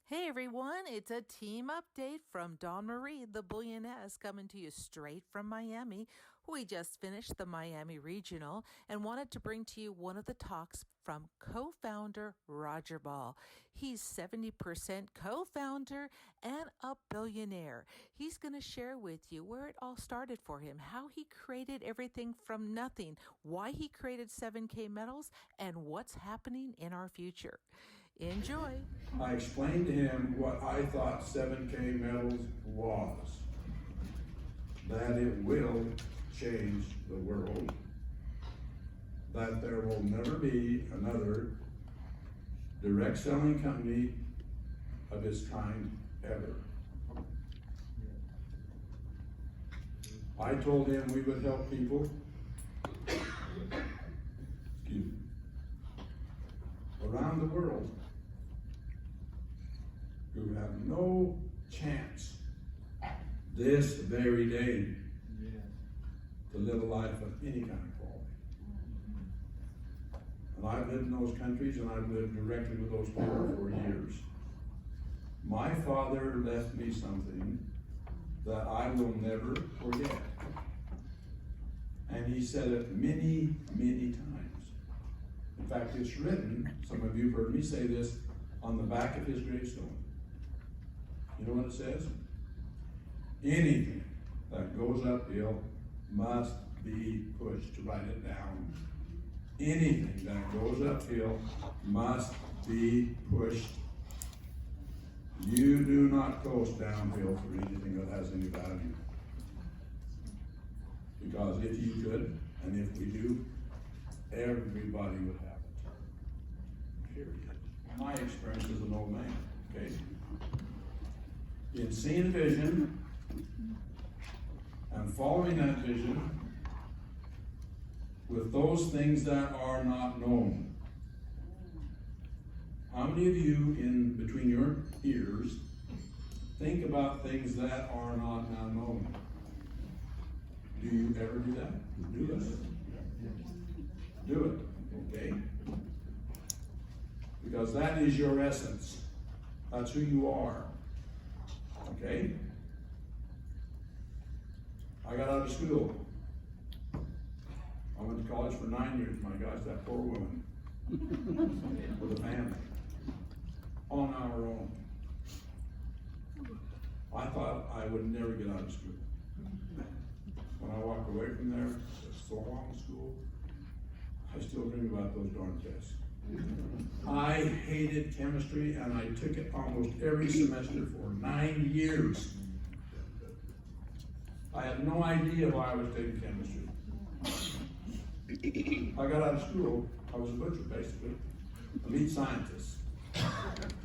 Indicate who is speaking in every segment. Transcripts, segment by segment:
Speaker 1: Hey everyone, it's a team update from Dawn Maree, the Bullioness, coming to you straight from Miami. We just finished the Miami Regional and wanted to bring to you one of the talks from co-founder Roger Ball. He's 70% co-founder and a billionaire. He's going to share with you where it all started for him, how he created everything from nothing, why he created 7K medals, and what's happening in our future. Enjoy.
Speaker 2: I explained to him what I thought 7K medals was. That it will change the world. That there will never be another direct selling company of its kind ever. I told him we would help people, around the world who have no chance this very day to live a life of any kind of quality. And I've lived in those countries and I've lived directly with those people for years. My father left me something that I will never forget. And he said it many, many times. In fact, it's written, some of you have heard me say this, on the back of his gravestone. You know what it says? Anything that goes uphill must be pushed. To write it down. Anything that goes uphill must be pushed. You do not coast downhill for anything that has any value. Because if you could, and if we do, everybody would have it. Period. My experience as an old man, okay? In seeing a vision and following that vision with those things that are not known. How many of you in between your ears think about things that are not now known? Do you ever do that? Do it. Do it, okay? Because that is your essence. That's who you are. Okay? I got out of school. I went to college for 9 years, my gosh, that poor woman. With a family. On our own. I thought I would never get out of school. When I walked away from there, it's so long school, I still dream about those darn tests. I hated chemistry and I took it almost every semester for 9 years. I had no idea why I was taking chemistry. I got out of school, I was a butcher basically, a lead scientist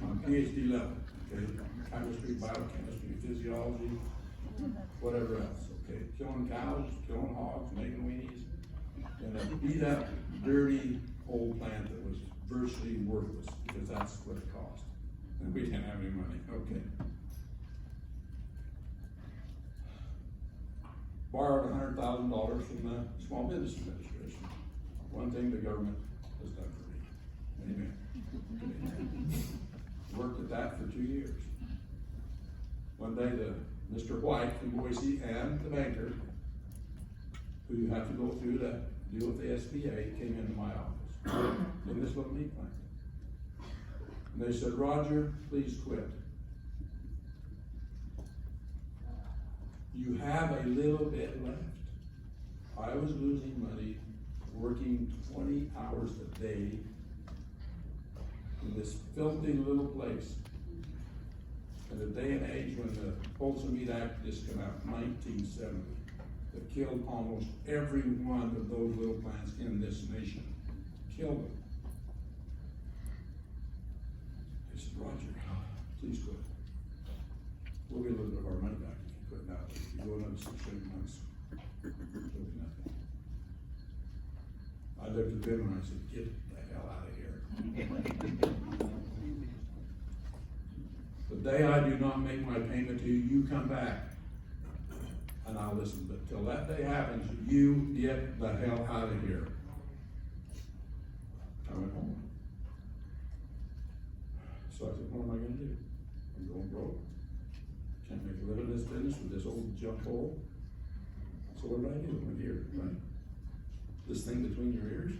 Speaker 2: on PhD level, okay? Chemistry, biochemistry, physiology, whatever else, okay? Killing cows, killing hogs, making weenies, and a beat up, dirty old plant that was virtually worthless because that's what it cost. And we didn't have any money, okay. Borrowed $100,000 from the Small Business Administration. One thing the government has done for me. Amen. Worked at that for 2 years. One day Mr. White from Boise and the banker, who you have to go through to deal with the SBA, came into my office in this little meat plant. And they said, Roger, please quit. You have a little bit left. I was losing money working 20 hours a day in this filthy little place. In a day and age when the Wholesome Meat Act just came out in 1970, that killed almost every one of those little plants in this nation. Killed them. They said, Roger, please quit. We'll get a little bit of our money back if you quit now. If you go another 6 or 8 months, there'll be nothing. I looked at them and I said, get the hell out of here. The day I do not make my payment to you, you come back and I'll listen. But till that day happens, you get the hell out of here. I went home. So I said, what am I going to do? I'm going broke. Can't make a living in this business with this old junk hole. So what did I do? I went here, right? This thing between your ears.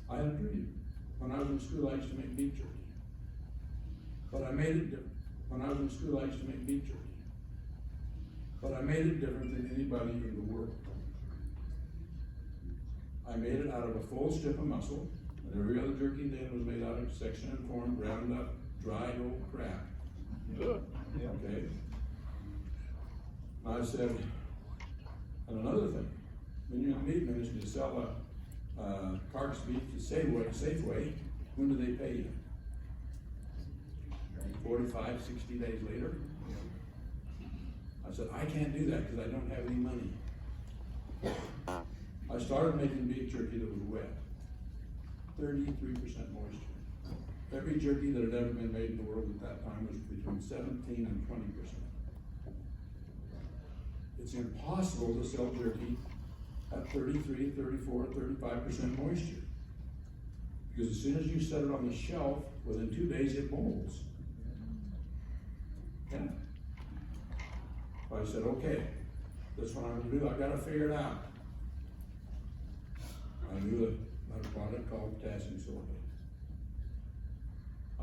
Speaker 2: I had a dream. When I was in school, I used to make beef jerky. But I made it different. When I was in school, I used to make beef jerky. But I made it different than anybody in the world. I made it out of a full strip of muscle, and every other jerky then was made out of section and corn, ground up, dried old crap. Okay? I said, and another thing, when you're in the meat industry to sell a carcass beef to Safeway, when do they pay you? 45, 60 days later? I said, I can't do that because I don't have any money. I started making beef jerky that was wet. 33% moisture. Every jerky that had ever been made in the world at that time was between 17 and 20%. It's impossible to sell jerky at 33, 34, 35% moisture. Because as soon as you set it on the shelf, within 2 days it molds. Yeah. So I said, okay, that's what I'm gonna do. I gotta figure it out. I knew a product called potassium sorbate.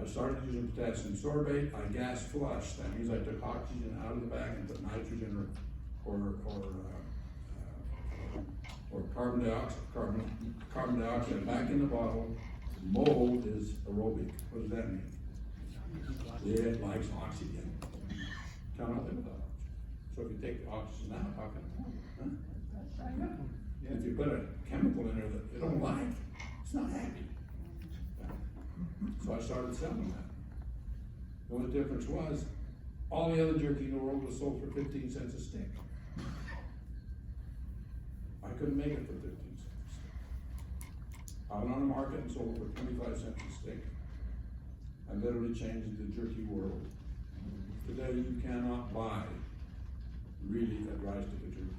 Speaker 2: I started using potassium sorbate. I gas flushed. That means I took oxygen out of the bag and put nitrogen or carbon dioxide back in the bottle. Mold is aerobic. What does that mean? It likes oxygen. Cannot live without oxygen. So if you take the oxygen out, how can it move? Huh? Yeah. If you put a chemical in there that it don't like, it's not happy. So I started selling that. The only difference was, all the other jerky in the world was sold for 15 cents a stick. I couldn't make it for 15 cents a stick. I went on the market and sold it for 25 cents a stick. I literally changed the jerky world. Today you cannot buy really a dry stick of jerky.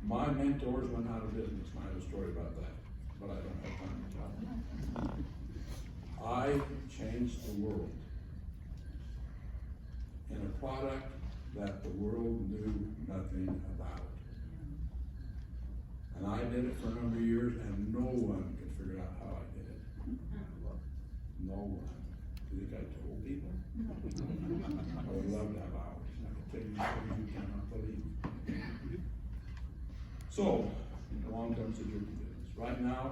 Speaker 2: My mentors went out of business, and I have a story about that, but I don't have time to tell. I changed the world in a product that the world knew nothing about. And I did it for a number of years, and no one could figure out how I did it. No one. Do you think I told people? I would love to have hours. I could tell you things you cannot believe. So, along comes the jerky business. Right now,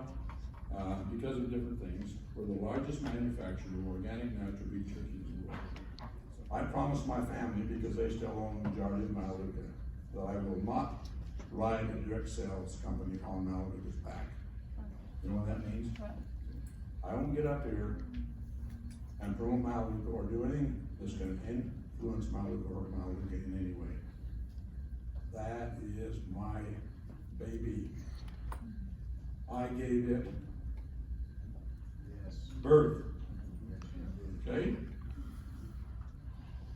Speaker 2: because of different things, we're the largest manufacturer of organic natural beef jerky in the world. I promised my family, because they still own the majority of Malaluka, that I will not ride a direct sales company on Malaluka's back. You know what that means? I won't get up here and promote Malaluka or do anything that's going to influence Malaluka or Malaluka in any way. That is my baby. I gave it birth. Okay?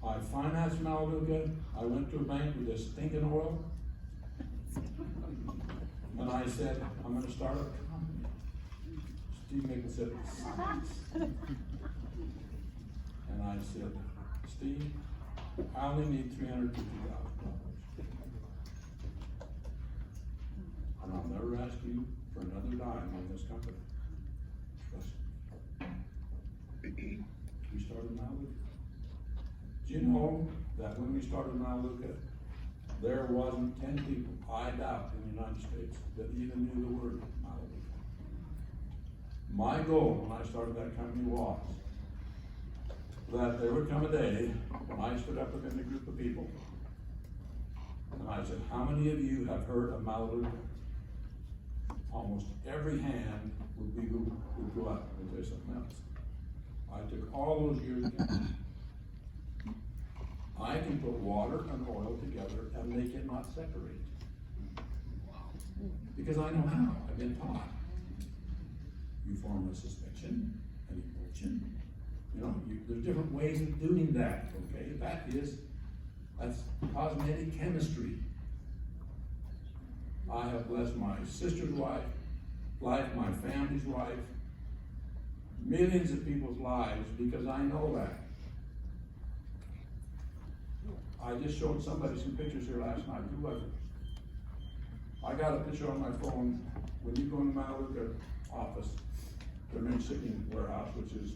Speaker 2: I financed Malaluka. I went to a bank with this stinking oil. And I said, I'm going to start a company. Steve Nichols said, science. And I said, Steve, I only need $350,000. And I'll never ask you for another dime on this company. Trust me. We started Malaluka. Do you know that when we started Malaluka, there wasn't 10 people, I doubt, in the United States that even knew the word Malaluka. My goal when I started that company was that there would come a day when I stood up within a group of people and I said, how many of you have heard of Malaluka? Almost every hand would go up and say something else. I took all those years again. I can put water and oil together and they cannot separate. Because I know how. I've been taught. You form a suspension, an emulsion. You know, there's different ways of doing that, okay? That's cosmetic chemistry. I have blessed my sister's life, my family's life, millions of people's lives because I know that. I just showed somebody some pictures here last night. Who was it? I got a picture on my phone. When you go in the Melaleuca office, their main shipping warehouse, which is,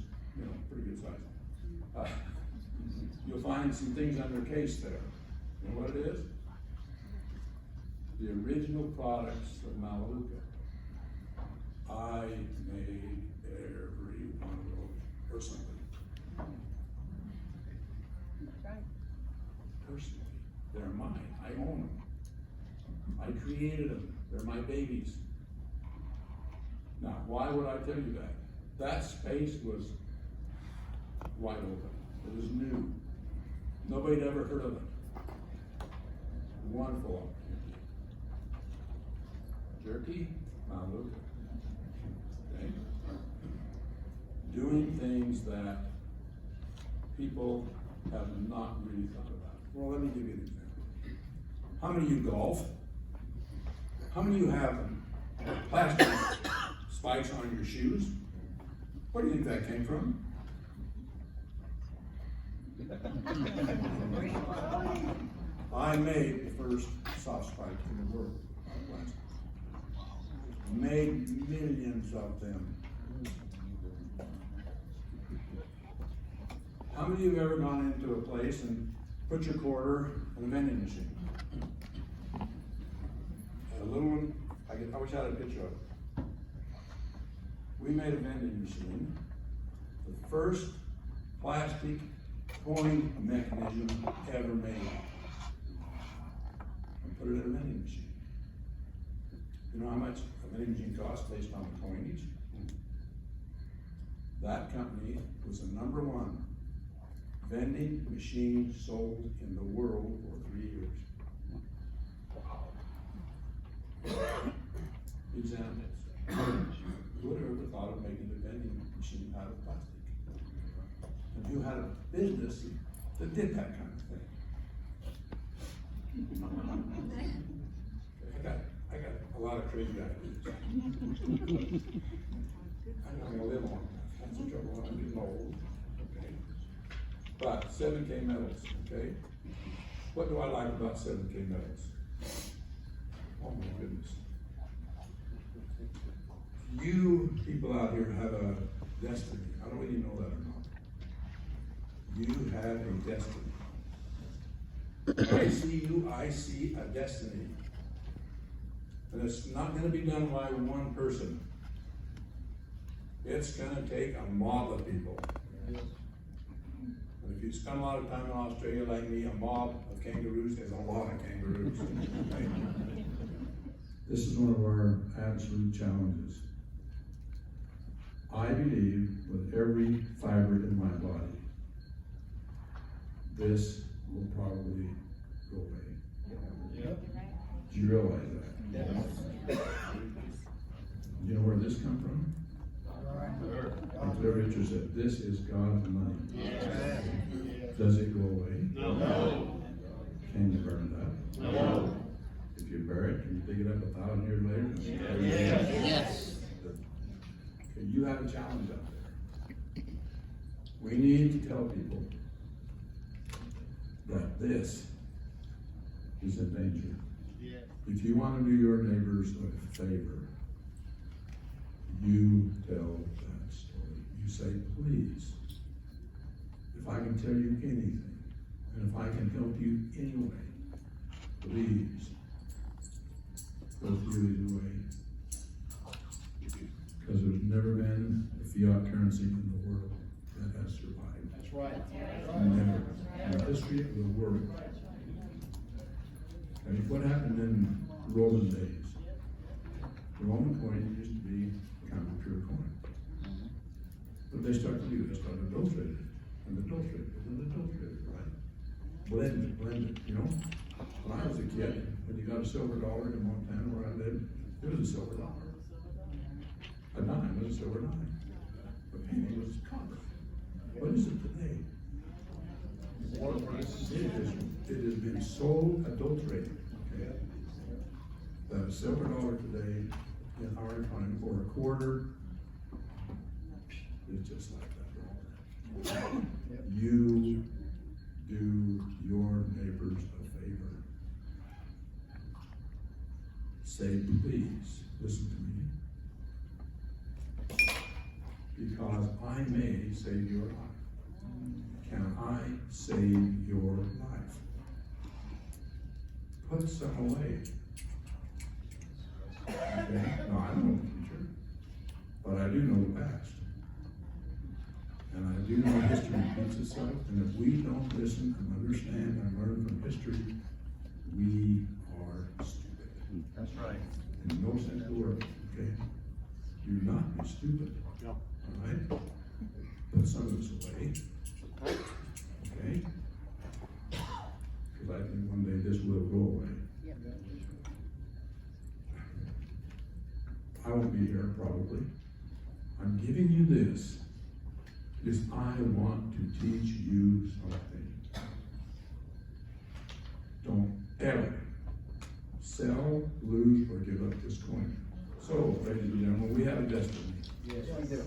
Speaker 2: pretty good size, you'll find some things under case there. You know what it is? The original products of Melaleuca. I made every one of those personally. Personally, they're mine. I own them. I created them. They're my babies. Now, why would I tell you that? That space was wide open. It was new. Nobody had ever heard of it. Wonderful opportunity. Jerky, Melaleuca. Okay? Doing things that people have not really thought about. Well, let me give you an example. How many of you golf? How many of you have plastic spikes on your shoes? Where do you think that came from? I made the first soft spike in the world out of plastic. Made millions of them. How many of you have ever gone into a place and put your quarter in a vending machine? And a little one, I wish I had a picture of it. We made a vending machine, the first plastic coin mechanism ever made. And put it in a vending machine. You know how much a vending machine costs based on the coinage? That company was the #1 vending machine sold in the world for 3 years. Wow. Examples. Who would have ever thought of making a vending machine out of plastic? And who had a business that did that kind of thing? I got a lot of crazy ideas. I'm not gonna live long enough. That's the trouble when I'm getting old. Okay. But 7K metals, okay? What do I like about 7K metals? Oh my goodness. You people out here have a destiny. I don't know whether you know that or not. You have a destiny. When I see you, I see a destiny. And it's not going to be done by one person. It's going to take a mob of people. And if you spend a lot of time in Australia like me, a mob of kangaroos is a lot of kangaroos. This is one of our absolute challenges. I believe with every fiber in my body, this will probably go away. Yep. Do you realize that? Yes. You know where this come from? Like the Richard said, this is God's money. Yes. Does it go away? No. Can you burn it up? No. If you bury it, can you dig it up 1,000 years later? Yes. Yes. Okay, you have a challenge out there. We need to tell people that this is in danger. Yeah. If you want to do your neighbors a favor, you tell that story. You say, please, if I can tell you anything, and if I can help you anyway, please go through the way. Because there's never been a fiat currency in the world that has survived. That's right. Never. In the history of the world. I mean, what happened in Roman days? The Roman coin used to be kind of a pure coin. What did they start to do? They started adulterating it. And adulterated it. And adulterated it, right? Blend it, you know? When I was a kid, when you got a silver dollar in Montana where I lived, it was a silver dollar. A dime was a silver dime. A penny was copper. What is it today? It has been so adulterated, okay, that a silver dollar today in our economy for a quarter is just like that roller. You do your neighbors a favor. Say, please, listen to me. Because I may save your life. Can I save your life? Put some away. Okay? No, I don't know the future, but I do know the past. And I do know history repeats itself, and if we don't listen and understand and learn from history, we are stupid.
Speaker 3: That's right.
Speaker 2: In no sense of the word, okay? Do not be stupid.
Speaker 3: Yep.
Speaker 2: All right? Put some of this away. Okay? Because I think one day this will go away. I won't be here probably. I'm giving you this because I want to teach you something. Don't ever sell, lose, or give up this coin. So, ladies and gentlemen, we have a destiny.
Speaker 4: Yes, we do.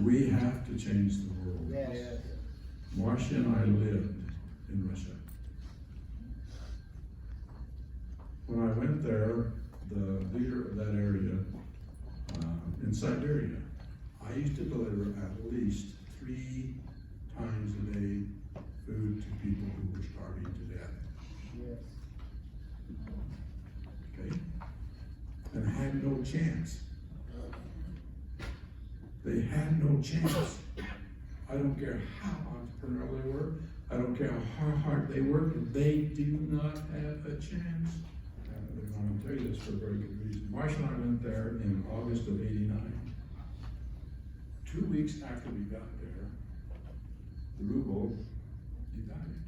Speaker 2: We have to change the world.
Speaker 4: Yes.
Speaker 2: Marcia and I lived in Russia. When I went there, the leader of that area, in Siberia, I used to deliver at least 3 times a day food to people who were starving to death.
Speaker 4: Yes.
Speaker 2: Okay? And had no chance. They had no chance. I don't care how entrepreneurial they were. I don't care how hard they worked. They do not have a chance. I'm going to tell you this for a very good reason. Marcia and I went there in August of '89. 2 weeks after we got there, the ruble devalued.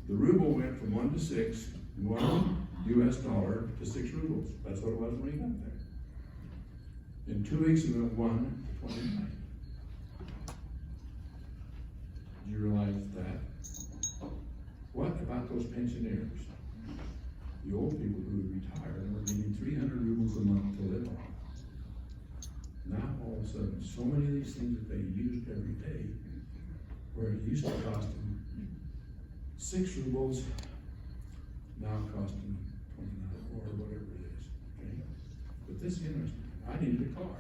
Speaker 2: The ruble went from 1 to 6, $1 to 6 rubles. That's what it was when we got there. In 2 weeks, it went 1 to 29. Do you realize that? What about those pensioners? The old people who had retired and were getting 300 rubles a month to live on. Now, all of a sudden, so many of these things that they used every day, where it used to cost them 6 rubles, now cost them 29 or whatever it is. Okay? But this is interesting. I needed a car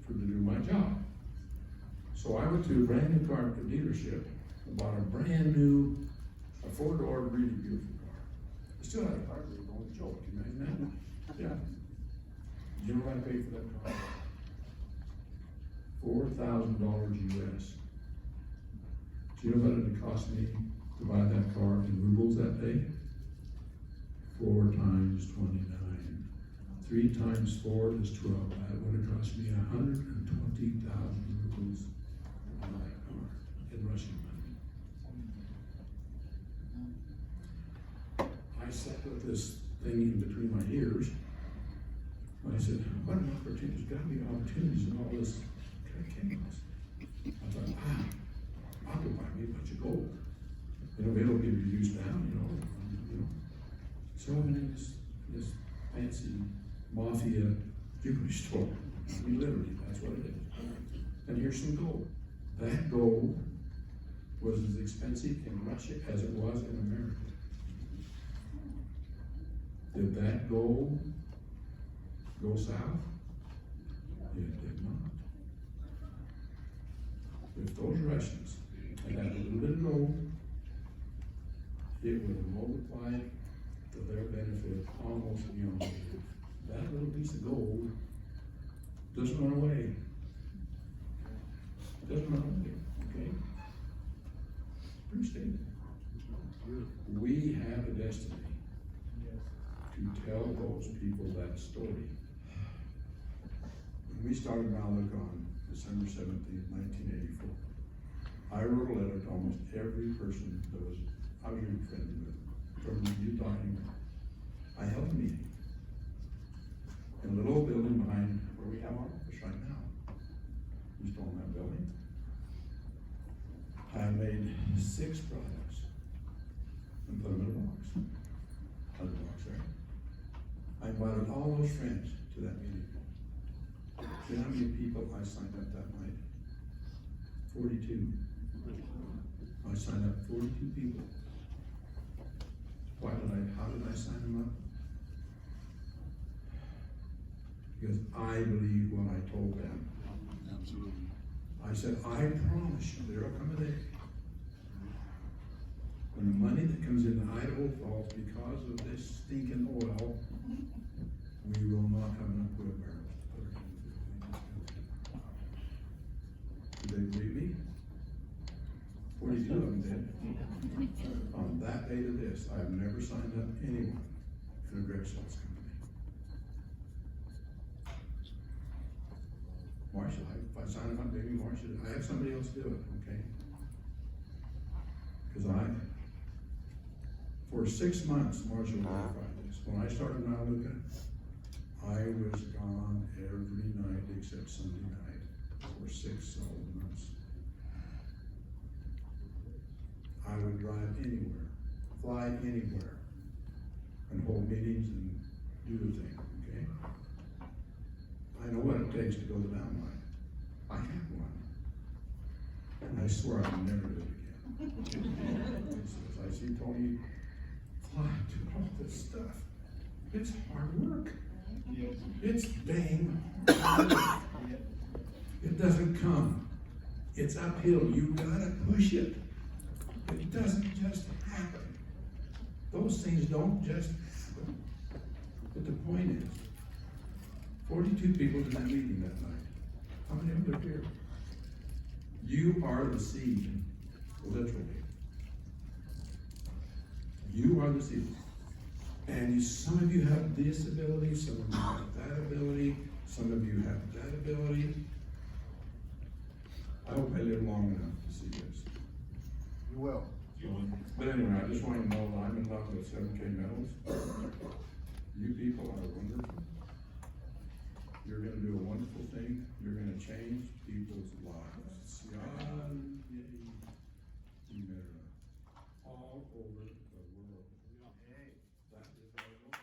Speaker 2: to do my job. So I went to a brand new car dealership and bought a brand new, a 4-door, really beautiful car. I still had a car, they were going to joke. Can you imagine that? Yeah. You know what I paid for that car? $4,000 US. Do you know what it cost me to buy that car in rubles that day? 4 times 29. 3 times 4 is 12. That would have cost me 120,000 rubles on that car in Russian money. I sat with this thing in between my ears. I said, what an opportunity. There's got to be opportunities in all this chaos. I thought, I'll go buy me a bunch of gold. You know, it'll be reduced down, you know. So I'm in this fancy mafia jewelry store. I mean, literally, that's what it is. And here's some gold. That gold was as expensive in Russia as it was in America. Did that gold go south? It did not. If those Russians had had a little bit of gold, it would have multiplied to their benefit almost beyond belief. That little piece of gold doesn't run away. It doesn't run away, okay? Pretty stable. We have a destiny to tell those people that story. When we started Malik on December 17th, 1984, I wrote a letter to almost every person that I was really friendly with, from Utah anywhere. I held a meeting in a little old building behind where we have our office right now. We used to own that building. I made 6 products and put them in a box. Had the box there. I invited all those friends to that meeting. You know how many people I signed up that night? 42. I signed up 42 people. How did I sign them up? Because I believed what I told them.
Speaker 3: Absolutely.
Speaker 2: I said, I promise you, there'll come a day when the money that comes into Idaho Falls because of this stinking oil, we will not have enough oil barrels to put it in. Do they believe me? 42 of them did. On that day to this, I've never signed up anyone in a direct sales company. Why should I? If I sign them up, maybe why should I have somebody else do it, okay? Because for 6 months, Marshall verified this. When I started Naluka, I was gone every night except Sunday night for 6 solid months. I would drive anywhere, fly anywhere, and hold meetings and do the thing, okay? I know what it takes to go the down line. I have one. And I swear I'll never do it again. I see Tony flying to all this stuff. It's hard work.
Speaker 3: Yes.
Speaker 2: It's dang hard. It doesn't come. It's uphill. You gotta push it. It doesn't just happen. Those things don't just happen. But the point is, 42 people in that meeting that night. How many of them are here? You are the seed, literally. You are the seed. And some of you have this ability, some of you have that ability, some of you have that ability. I hope I live long enough to see this.
Speaker 3: You will.
Speaker 2: But anyway, I just want you to know that I'm in love with 7K medals. You people are wonderful. You're going to do a wonderful thing. You're going to change people's lives. All over the world. That is our goal.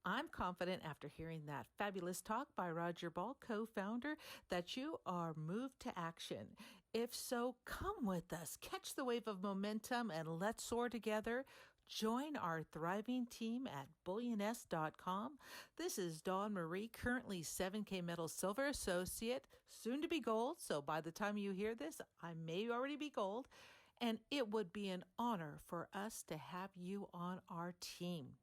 Speaker 1: I'm confident after hearing that fabulous talk by Roger Ball, co-founder, that you are moved to action. If so, come with us, catch the wave of momentum, and let's soar together. Join our thriving team at Bullioness.com. This is Dawn Maree, currently 7K Medal Silver Associate, soon to be gold. So by the time you hear this, I may already be gold. And it would be an honor for us to have you on our team.